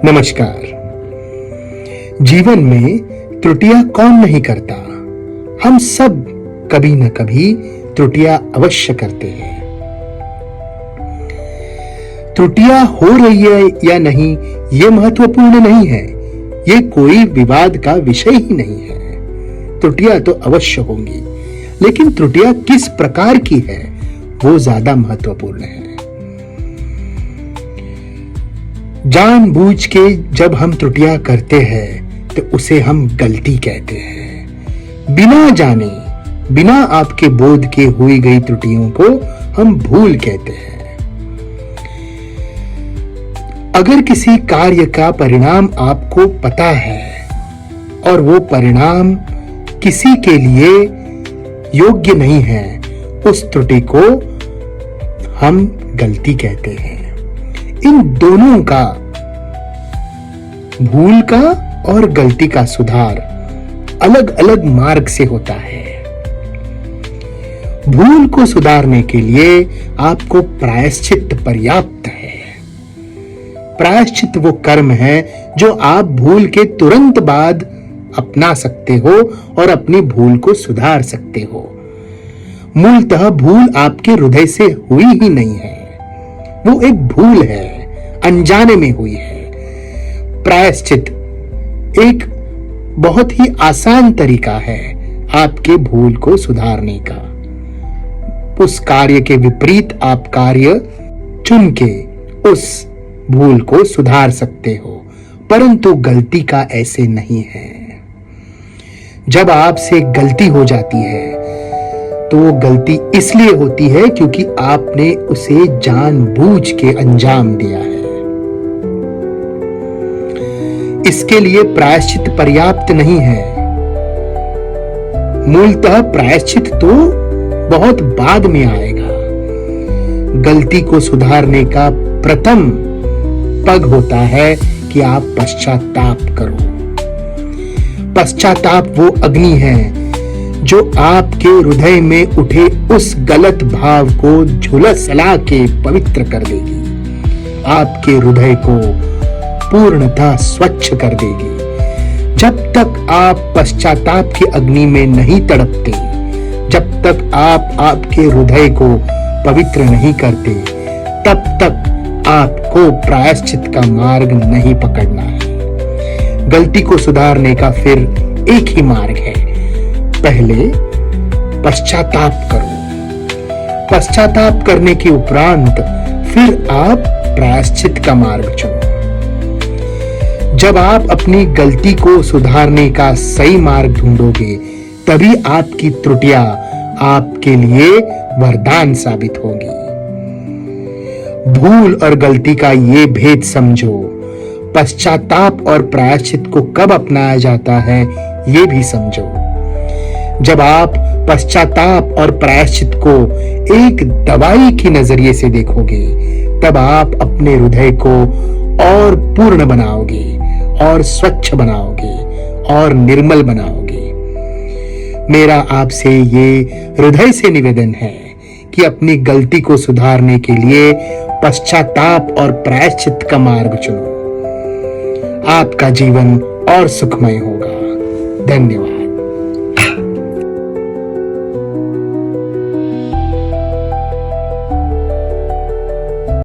नमस्कार। जीवन में त्रुटियां कौन नहीं करता। हम सब कभी न कभी त्रुटियां अवश्य करते हैं। त्रुटियां हो रही है या नहीं यह महत्वपूर्ण नहीं है, यह कोई विवाद का विषय ही नहीं है। त्रुटियां तो अवश्य होंगी, लेकिन त्रुटियां किस प्रकार की है वो ज्यादा महत्वपूर्ण है। जानबूझ के जब हम त्रुटियां करते हैं तो उसे हम गलती कहते हैं। बिना जाने, बिना आपके बोध के हुई गई त्रुटियों को हम भूल कहते हैं। अगर किसी कार्य का परिणाम आपको पता है और वो परिणाम किसी के लिए योग्य नहीं है, उस त्रुटि को हम गलती कहते हैं। इन दोनों का, भूल का और गलती का सुधार अलग अलग मार्ग से होता है। भूल को सुधारने के लिए आपको प्रायश्चित पर्याप्त है। प्रायश्चित वो कर्म है जो आप भूल के तुरंत बाद अपना सकते हो और अपनी भूल को सुधार सकते हो। मूलतः भूल आपके हृदय से हुई ही नहीं है, वो एक भूल है, अनजाने में हुई है। प्रायश्चित एक बहुत ही आसान तरीका है आपके भूल को सुधारने का। उस कार्य के विपरीत आप कार्य चुन के उस भूल को सुधार सकते हो, परंतु गलती का ऐसे नहीं है। जब आपसे गलती हो जाती है तो वो गलती इसलिए होती है क्योंकि आपने उसे जानबूझ के अंजाम दिया है। इसके लिए प्रायश्चित पर्याप्त नहीं है। मूलतः प्रायश्चित तो बहुत बाद में आएगा। गलती को सुधारने का प्रथम पग होता है कि आप पश्चाताप करो। पश्चाताप वो अग्नि है जो आपके हृदय में उठे उस गलत भाव को झुलसा के पवित्र कर देगी, आपके हृदय को पूर्णतः स्वच्छ कर देगी। जब तक आप पश्चाताप की अग्नि में नहीं तड़पते, जब तक आप आपके हृदय को पवित्र नहीं करते, तब तक आपको प्रायश्चित का मार्ग नहीं पकड़ना है। गलती को सुधारने का फिर एक ही मार्ग है, पहले पश्चाताप करो। पश्चाताप करने के उपरांत फिर आप प्रायश्चित का मार्ग चुनो। जब आप अपनी गलती को सुधारने का सही मार्ग ढूंढोगे, तभी आपकी त्रुटियां आपके लिए वरदान साबित होंगी। भूल और गलती का ये भेद समझो। पश्चाताप और प्रायश्चित को कब अपनाया जाता है ये भी समझो। जब आप पश्चाताप और प्रायश्चित को एक दवाई के नजरिए से देखोगे, तब आप अपने हृदय को और पूर्ण बनाओगे और स्वच्छ बनाओगे और निर्मल बनाओगे। मेरा आपसे ये हृदय से निवेदन है कि अपनी गलती को सुधारने के लिए पश्चाताप और प्रायश्चित का मार्ग चुनो। आपका जीवन और सुखमय होगा। धन्यवाद।